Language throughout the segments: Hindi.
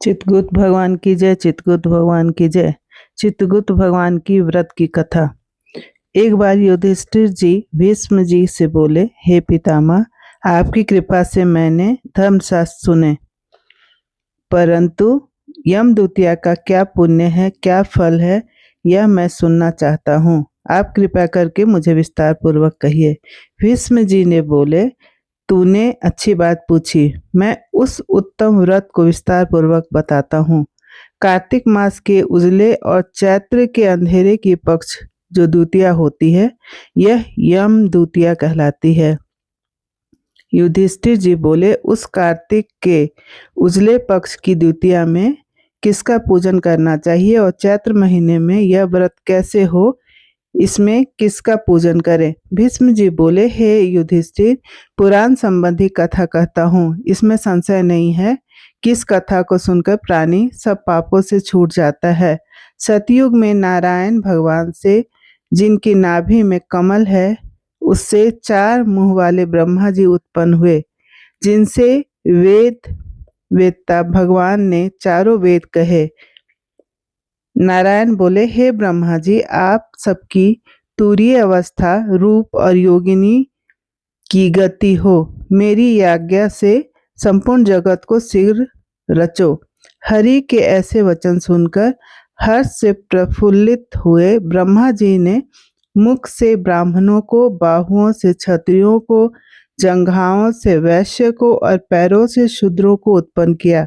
चित्रगुप्त भगवान की जय। चित्रगुप्त भगवान की जय। चित्रगुप्त भगवान की व्रत की कथा। एक बार युधिष्ठिर जी भीष्म जी से बोले, हे पितामह, आपकी कृपा से मैंने धर्मशास्त्र सुने, परंतु यमदूतिया का क्या पुण्य है, क्या फल है, यह मैं सुनना चाहता हूँ। आप कृपा करके मुझे विस्तार पूर्वक कहिए। भीष्म जी ने बोले, तूने अच्छी बात पूछी। मैं उस उत्तम व्रत को विस्तार पूर्वक बताता हूँ। कार्तिक मास के उजले और चैत्र के अंधेरे की पक्ष जो द्वितीया होती है, यह यम द्वितीया कहलाती है। युधिष्ठिर जी बोले, उस कार्तिक के उजले पक्ष की द्वितीया में किसका पूजन करना चाहिए और चैत्र महीने में यह व्रत कैसे हो, इसमें किसका पूजन करें? भीष्म जी बोले, हे युधिष्ठिर, पुराण संबंधी कथा कहता हूँ, इसमें संशय नहीं है कि इस कथा को सुनकर प्राणी सब पापों से छूट जाता है। सतयुग में नारायण भगवान से, जिनकी नाभि में कमल है, उससे 4 मुंह वाले ब्रह्मा जी उत्पन्न हुए, जिनसे वेद वेदता भगवान ने चारों वेद कहे। नारायण बोले, हे ब्रह्मा जी, आप सबकी तुरीय अवस्था, रूप और योगिनी की गति हो। मेरी आज्ञा से संपूर्ण जगत को शीघ्र रचो। हरि के ऐसे वचन सुनकर हर्ष से प्रफुल्लित हुए ब्रह्मा जी ने मुख से ब्राह्मणों को, बाहुओं से क्षत्रियों को, जंघाओं से वैश्य को और पैरों से शूद्रों को उत्पन्न किया।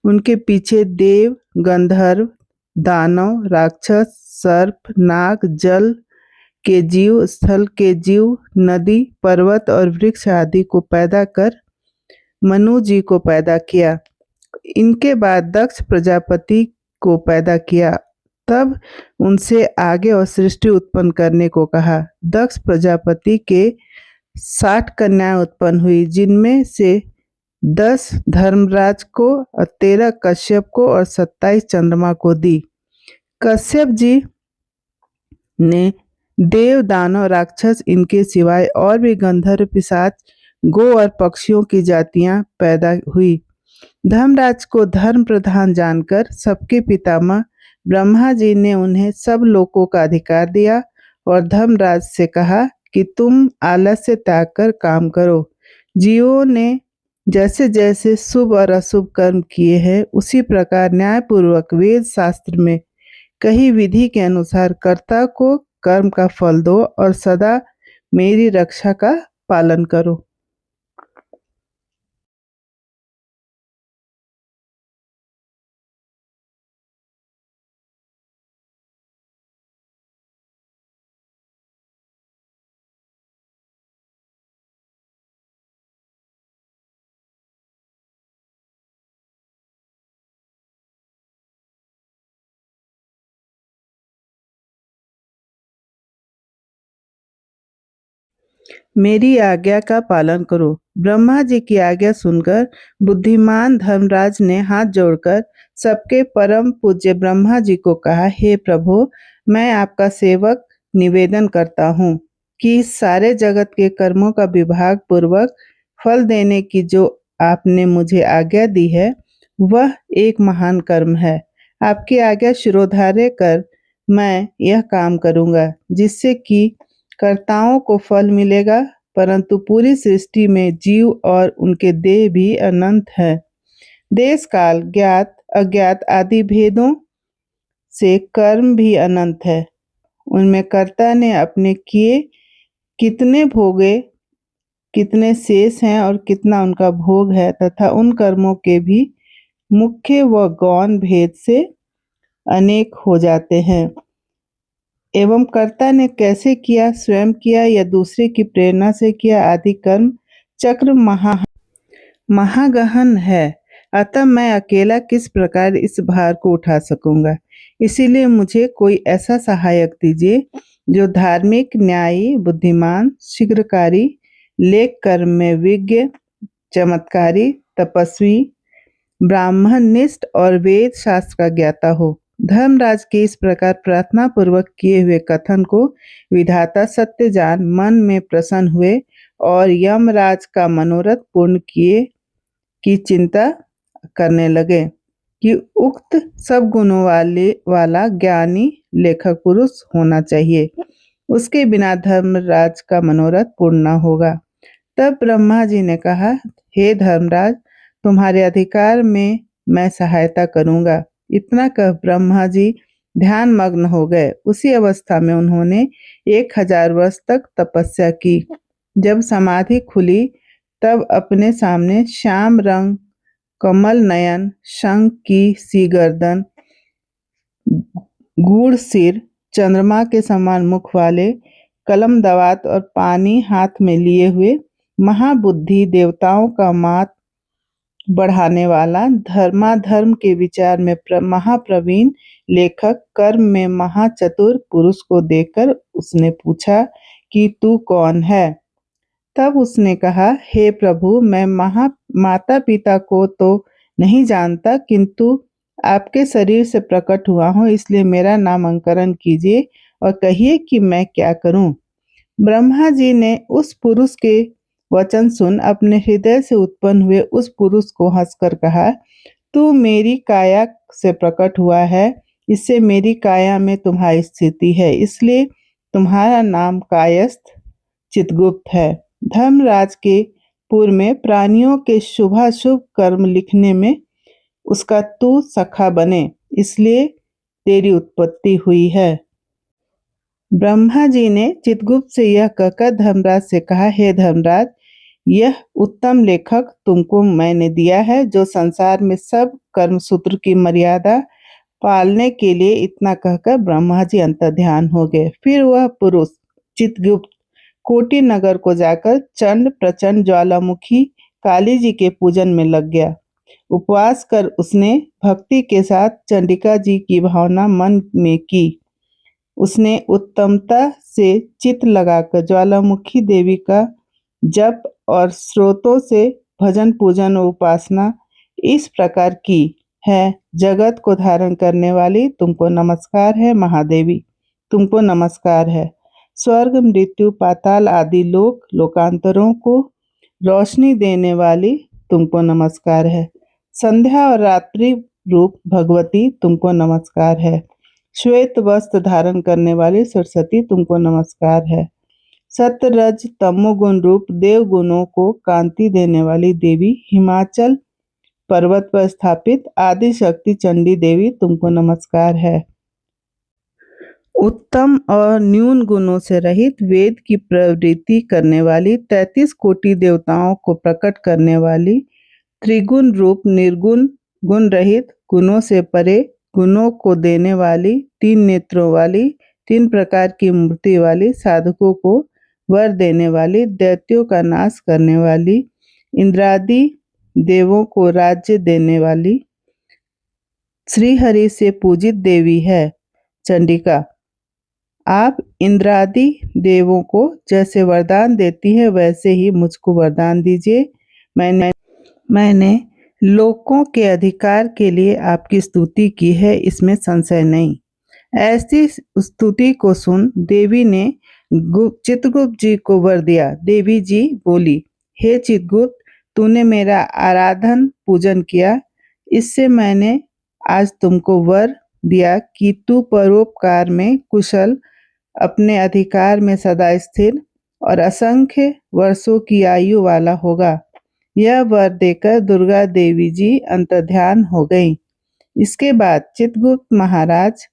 उनके पीछे देव, गंधर्व, दानव, राक्षस, सर्प, नाग, जल के जीव, स्थल के जीव, नदी, पर्वत और वृक्ष आदि को पैदा कर मनु जी को पैदा किया। इनके बाद दक्ष प्रजापति को पैदा किया। तब उनसे आगे और सृष्टि उत्पन्न करने को कहा। दक्ष प्रजापति के 60 कन्याएं उत्पन्न हुई, जिनमें से 10 धर्मराज को और 13 कश्यप को और 27 चंद्रमा को दी। कश्यप जी ने देव, दानव, राक्षस, इनके सिवाय और भी गंधर्व, पिशाच, गो और पक्षियों की जातियां पैदा हुई। धर्मराज को धर्म प्रधान जानकर सबके पितामह ब्रह्मा जी ने उन्हें सब लोकों का अधिकार दिया और धर्मराज से कहा कि तुम आलस्य त्याग कर काम करो। जीवों ने जैसे जैसे शुभ और अशुभ कर्म किए हैं, उसी प्रकार न्यायपूर्वक वेद शास्त्र में कही विधि के अनुसार कर्ता को कर्म का फल दो और सदा मेरी रक्षा का पालन करो। मेरी आज्ञा का पालन करो। ब्रह्मा जी की आज्ञा सुनकर बुद्धिमान धर्मराज ने हाथ जोड़कर सबके परम पूज्य ब्रह्मा जी को कहा, हे प्रभु, मैं आपका सेवक निवेदन करता हूँ कि इस सारे जगत के कर्मों का विभाग पूर्वक फल देने की जो आपने मुझे आज्ञा दी है, वह एक महान कर्म है। आपकी आज्ञा शिरोधार्य कर मैं यह काम करूँगा, जिससे कि कर्ताओं को फल मिलेगा, परंतु पूरी सृष्टि में जीव और उनके देह भी अनंत हैं। देश काल, ज्ञात अज्ञात आदि भेदों से कर्म भी अनंत है। उनमें कर्ता ने अपने किए कितने भोगे, कितने शेष हैं और कितना उनका भोग है, तथा उन कर्मों के भी मुख्य व गौण भेद से अनेक हो जाते हैं। एवं कर्ता ने कैसे किया, स्वयं किया या दूसरे की प्रेरणा से किया, आदि कर्म चक्र महागहन है। अतः मैं अकेला किस प्रकार इस भार को उठा सकूंगा। इसीलिए मुझे कोई ऐसा सहायक दीजिए जो धार्मिक, न्यायी, बुद्धिमान, शीघ्रकारी, लेख कर्म में विज्ञ, चमत्कारी, तपस्वी, ब्राह्मणनिष्ठ और वेद शास्त्र का ज्ञाता हो। धर्मराज के इस प्रकार प्रार्थना पूर्वक किए हुए कथन को विधाता सत्य जान मन में प्रसन्न हुए और यमराज का मनोरथ पूर्ण किए की चिंता करने लगे कि उक्त सब गुणों वाला ज्ञानी लेखक पुरुष होना चाहिए। उसके बिना धर्मराज का मनोरथ पूर्ण न होगा। तब ब्रह्मा जी ने कहा, हे धर्मराज, तुम्हारे अधिकार में मैं सहायता करूंगा। इतना कह ब्रह्मा जी ध्यान मग्न हो गए। उसी अवस्था में उन्होंने 1000 वर्ष तक तपस्या की। जब समाधि खुली तब अपने सामने श्याम रंग, कमल नयन, शंख की सी गर्दन, गूढ़ सिर, चंद्रमा के समान मुख वाले, कलम दवात और पानी हाथ में लिए हुए, महाबुद्धि, देवताओं का मात बढ़ाने वाला, धर्माधर्म के विचार में महाप्रवीण लेखक, कर्म में महाचतुर पुरुष को देखकर उसने पूछा कि तू कौन है? तब उसने कहा, हे प्रभु, मैं माता पिता को तो नहीं जानता, किंतु आपके शरीर से प्रकट हुआ हूँ, इसलिए मेरा नामकरण कीजिए और कहिए कि मैं क्या करूं। ब्रह्मा जी ने उस पुरुष के वचन सुन अपने हृदय से उत्पन्न हुए उस पुरुष को हंसकर कहा, तू मेरी काया से प्रकट हुआ है, इससे मेरी काया में तुम्हारी स्थिति है, इसलिए तुम्हारा नाम कायस्थ चित्रगुप्त है। धर्मराज के पूर्व में प्राणियों के शुभाशुभ कर्म लिखने में उसका तू सखा बने, इसलिए तेरी उत्पत्ति हुई है। ब्रह्मा जी ने चित्रगुप्त से यह कहकर धर्मराज से कहा, हे धर्मराज, यह उत्तम लेखक तुमको मैंने दिया है, जो संसार में सब कर्मसूत्र की मर्यादा पालने के लिए। इतना कहकर ब्रह्मा जी अंतर्ध्यान हो गए। फिर वह पुरुष चित्रगुप्त कोटि नगर को जाकर चंड प्रचंड ज्वालामुखी काली जी के पूजन में लग गया। उपवास कर उसने भक्ति के साथ चंडिका जी की भावना मन में की। उसने उत्तमता से चित्त लगाकर ज्वालामुखी देवी का जप और स्रोतों से भजन पूजन और उपासना इस प्रकार की है, जगत को धारण करने वाली तुमको नमस्कार है महादेवी, तुमको नमस्कार है। स्वर्ग, मृत्यु, पाताल आदि लोकांतरों को रोशनी देने वाली तुमको नमस्कार है। संध्या और रात्रि रूप भगवती तुमको नमस्कार है। श्वेत वस्त्र धारण करने वाली सरस्वती तुमको नमस्कार है। सत्य रज तमोगुण रूप देव गुणों को कांति देने वाली देवी हिमाचल पर्वत पर स्थापित आदि शक्ति चंडी देवी तुमको नमस्कार है। उत्तम और न्यून गुणों से रहित वेद की प्रवृत्ति करने वाली 33 कोटि देवताओं को प्रकट करने वाली त्रिगुण रूप निर्गुण गुण रहित गुणों से परे गुणों को देने वाली 3 नेत्रों वाली 3 प्रकार की मूर्ति वाली साधकों को वर देने वाली दैत्यों का नाश करने वाली इंद्रादि देवों को राज्य देने वाली श्रीहरि से पूजित देवी है चंडिका। आप इंद्रादि देवों को जैसे वरदान देती है वैसे ही मुझको वरदान दीजिए। मैंने लोकों के अधिकार के लिए आपकी स्तुति की है, इसमें संशय नहीं। ऐसी स्तुति को सुन देवी ने चित्रगुप्त जी को वर दिया। देवी जी बोली, हे चित्रगुप्त, तूने मेरा आराधन पूजन किया, इससे मैंने आज तुमको वर दिया कि तू परोपकार में कुशल, अपने अधिकार में सदा स्थिर और असंख्य वर्षों की आयु वाला होगा। यह वर देकर दुर्गा देवी जी अंतर्ध्यान हो गईं। इसके बाद चित्रगुप्त महाराज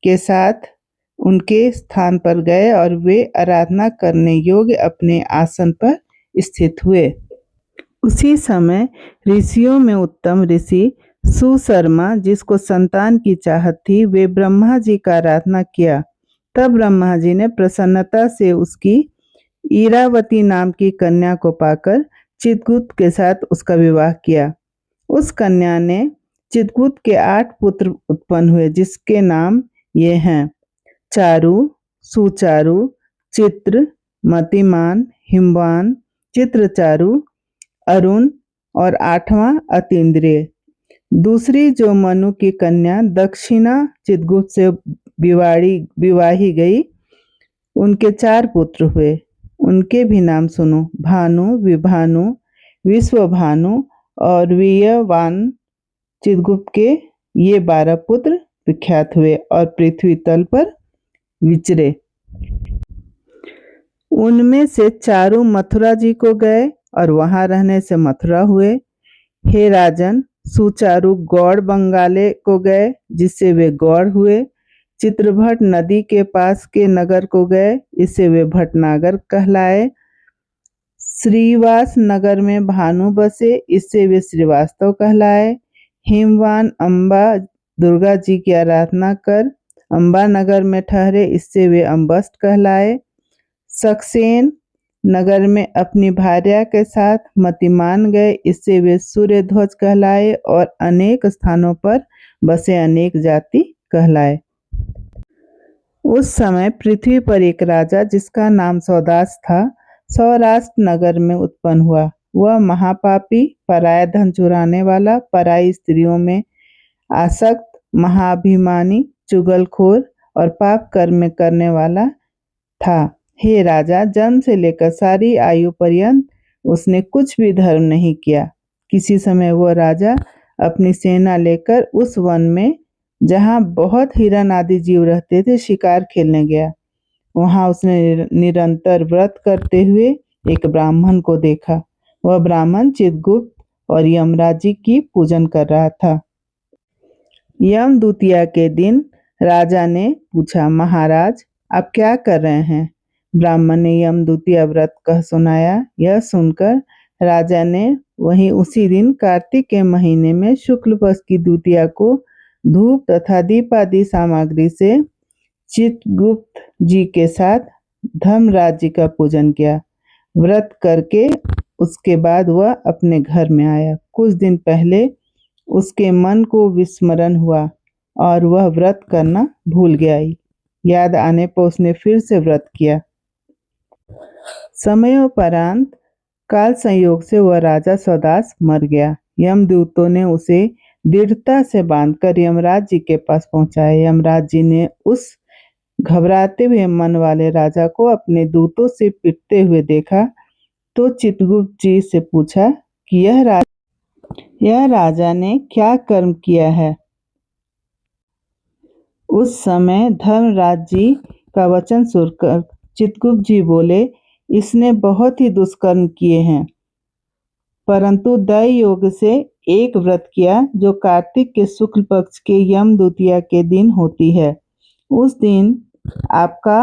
के साथ उनके स्थान पर गए और वे आराधना करने योग्य अपने आसन पर स्थित हुए। उसी समय ऋषियों में उत्तम ऋषि सुशर्मा, जिसको संतान की चाहत थी, वे ब्रह्मा जी का आराधना किया। तब ब्रह्मा जी ने प्रसन्नता से उसकी ईरावती नाम की कन्या को पाकर चित्रगुप्त के साथ उसका विवाह किया। उस कन्या ने चित्रगुप्त के 8 पुत्र उत्पन्न हुए, जिसके नाम ये हैं: चारु, सुचारु, चित्र, मतिमान, हिमवान, चित्रचारु, अरुण और 8वां अतीन्द्रिय। दूसरी जो मनु की कन्या दक्षिणा चित्रगुप्त से विवाही गई, उनके 4 पुत्र हुए। उनके भी नाम सुनो: भानु, विभानु, विश्वभानु और वीयवान। चित्रगुप्त के ये 12 पुत्र विख्यात हुए और पृथ्वी तल पर विचरे। उनमें से 4 मथुरा जी को गए और वहां रहने से मथुरा हुए। हे राजन, सुचारु गौड़ बंगाले को गए जिससे वे गौड़ हुए। चित्रभट नदी के पास के नगर को गए, इससे वे भटनागर कहलाए। श्रीवास नगर में भानु बसे, इससे वे श्रीवास्तव कहलाए। हिमवान अम्बा दुर्गा जी की आराधना कर अम्बा नगर में ठहरे, इससे वे अम्बस्ट कहलाए। सक्सेन नगर में अपनी भार्या के साथ मतिमान गए, इससे वे सूर्यध्वज कहलाए और अनेक स्थानों पर बसे अनेक जाति कहलाए। उस समय पृथ्वी पर एक राजा जिसका नाम सौदास था, सौराष्ट्र नगर में उत्पन्न हुआ। वह महापापी, पराया धन चुराने वाला, पराई स्त्रियों में आसक्त, महाभिमानी, चुगलखोर और पाप कर्म करने वाला था। हे राजा, जन्म से लेकर सारी आयु पर्यंत उसने कुछ भी धर्म नहीं किया। किसी समय वह राजा अपनी सेना लेकर उस वन में, जहाँ बहुत हिरन आदि जीव रहते थे, शिकार खेलने गया। वहां उसने निरंतर व्रत करते हुए एक ब्राह्मण को देखा। वह ब्राह्मण चित्रगुप्त और यमराज जी की पूजन कर रहा था। यम द्वितीया के दिन राजा ने पूछा, महाराज आप क्या कर रहे हैं? ब्राह्मण ने यम द्वितीया व्रत कह सुनाया। यह सुनकर राजा ने वहीं उसी दिन कार्तिक के महीने में शुक्ल पक्ष की द्वितीया को धूप तथा दीप आदि सामग्री से चित्रगुप्त जी के साथ धर्मराज जी का पूजन किया। व्रत करके उसके बाद वह अपने घर में आया। कुछ दिन पहले उसके मन को विस्मरण हुआ और वह व्रत करना भूल गया। याद आने पर उसने फिर से व्रत किया। समयोपरांत काल संयोग से वह राजा सौदास मर गया। यमदूतों ने उसे दृढ़ता से बांधकर यमराज जी के पास पहुंचाया। यमराज जी ने उस घबराते हुए मन वाले राजा को अपने दूतों से पिटते हुए देखा तो चित्रगुप्त जी से पूछा कि यह राजा ने क्या कर्म किया है। उस समय धर्मराज जी का वचन सुनकर चित्रगुप्त जी बोले, इसने बहुत ही दुष्कर्म किए हैं, परंतु दय योग से एक व्रत किया जो कार्तिक के शुक्ल पक्ष के यम द्वितीया के दिन होती है। उस दिन आपका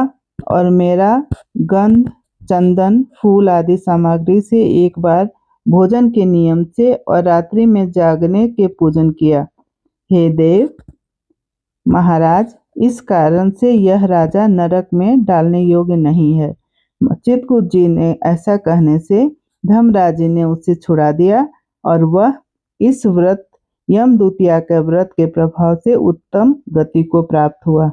और मेरा गंध, चंदन, फूल आदि सामग्री से एक बार भोजन के नियम से और रात्रि में जागने के पूजन किया। हे देव महाराज, इस कारण से यह राजा नरक में डालने योग्य नहीं है। चित्रगुप्त जी ने ऐसा कहने से धर्मराज जी ने उसे छुड़ा दिया और वह इस व्रत यम द्वितीया के व्रत के प्रभाव से उत्तम गति को प्राप्त हुआ।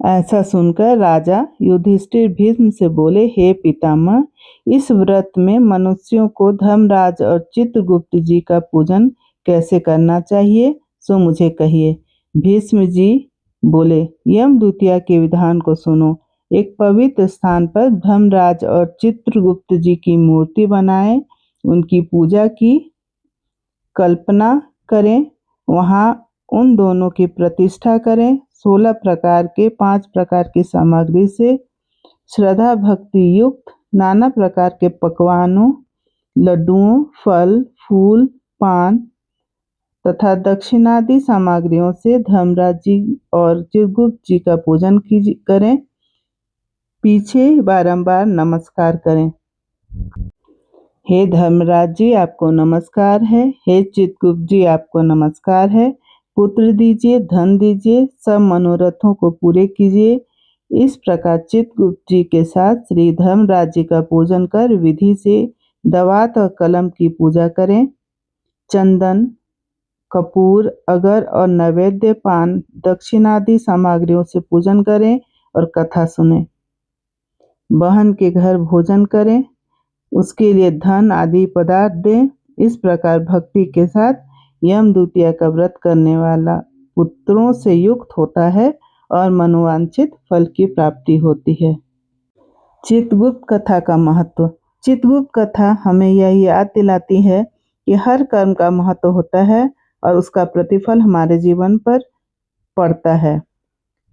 ऐसा सुनकर राजा युधिष्ठिर भीष्म से बोले, हे पितामह, इस व्रत में मनुष्यों को धर्मराज और चित्रगुप्त जी का पूजन कैसे करना चाहिए, सो मुझे कहिए। भीष्म जी बोले, यम द्वितीया के विधान को सुनो। एक पवित्र स्थान पर धर्मराज और चित्रगुप्त जी की मूर्ति बनाएं, उनकी पूजा की कल्पना करें, वहां उन दोनों की प्रतिष्ठा करें। 16 प्रकार के 5 प्रकार की सामग्री से श्रद्धा भक्ति युक्त नाना प्रकार के पकवानों, लड्डुओं, फल, फूल, पान तथा दक्षिणादि सामग्रियों से धर्मराज जी और चित्रगुप्त जी का पूजन करें। पीछे बारंबार नमस्कार करें। हे धर्मराज जी आपको नमस्कार है। हे चित्रगुप्त जी आपको नमस्कार है। पुत्र दीजिए, धन दीजिए, सब मनोरथों को पूरे कीजिए। इस प्रकार चित्रगुप्त जी के साथ श्री धर्मराज जी का पूजन कर विधि से दवात और कलम की पूजा करें। चंदन, कपूर, अगर और नैवेद्य, पान, दक्षिणादि सामग्रियों से पूजन करें और कथा सुने। बहन के घर भोजन करें, उसके लिए धन आदि पदार्थ दें। इस प्रकार भक्ति के साथ यम द्वितीया का व्रत करने वाला पुत्रों से युक्त होता है और मनोवांछित फल की प्राप्ति होती है। चित्रगुप्त कथा का महत्व। चित्रगुप्त कथा हमें यह याद दिलाती है कि हर कर्म का महत्व होता है और उसका प्रतिफल हमारे जीवन पर पड़ता है।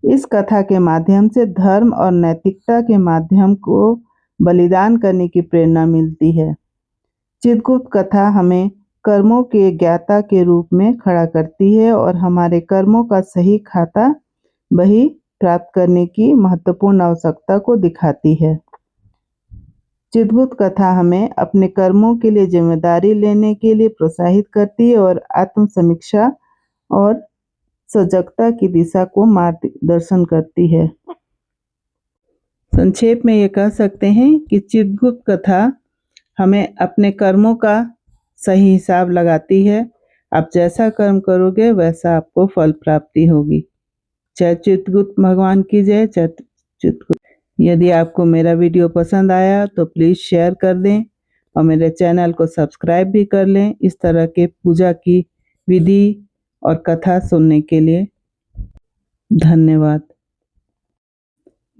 इस कथा के माध्यम से धर्म और नैतिकता के माध्यम को बलिदान करने की प्रेरणा मिलती है। चित्रगुप्त कथा हमें कर्मों के ज्ञाता के रूप में खड़ा करती है और हमारे कर्मों का सही खाता वही प्राप्त करने की महत्वपूर्ण आवश्यकता को दिखाती है। चित्रगुप्त कथा हमें अपने कर्मों के लिए जिम्मेदारी लेने के लिए प्रोत्साहित करती है और आत्म-समीक्षा और सजगता की दिशा को मार्गदर्शन करती है। संक्षेप में ये कह सकते हैं कि चित्रगुप्त कथा हमें अपने कर्मों का सही हिसाब लगाती है। आप जैसा कर्म करोगे वैसा आपको फल प्राप्ति होगी। जय चित्रगुप्त भगवान की जय। जय चित्रगुप्त। यदि आपको मेरा वीडियो पसंद आया तो प्लीज़ शेयर कर दें और मेरे चैनल को सब्सक्राइब भी कर लें इस तरह के पूजा की विधि और कथा सुनने के लिए। धन्यवाद।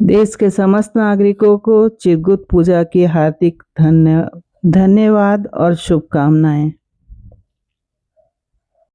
देश के समस्त नागरिकों को चित्रगुप्त पूजा की हार्दिक धन्यवाद और शुभकामनाएं।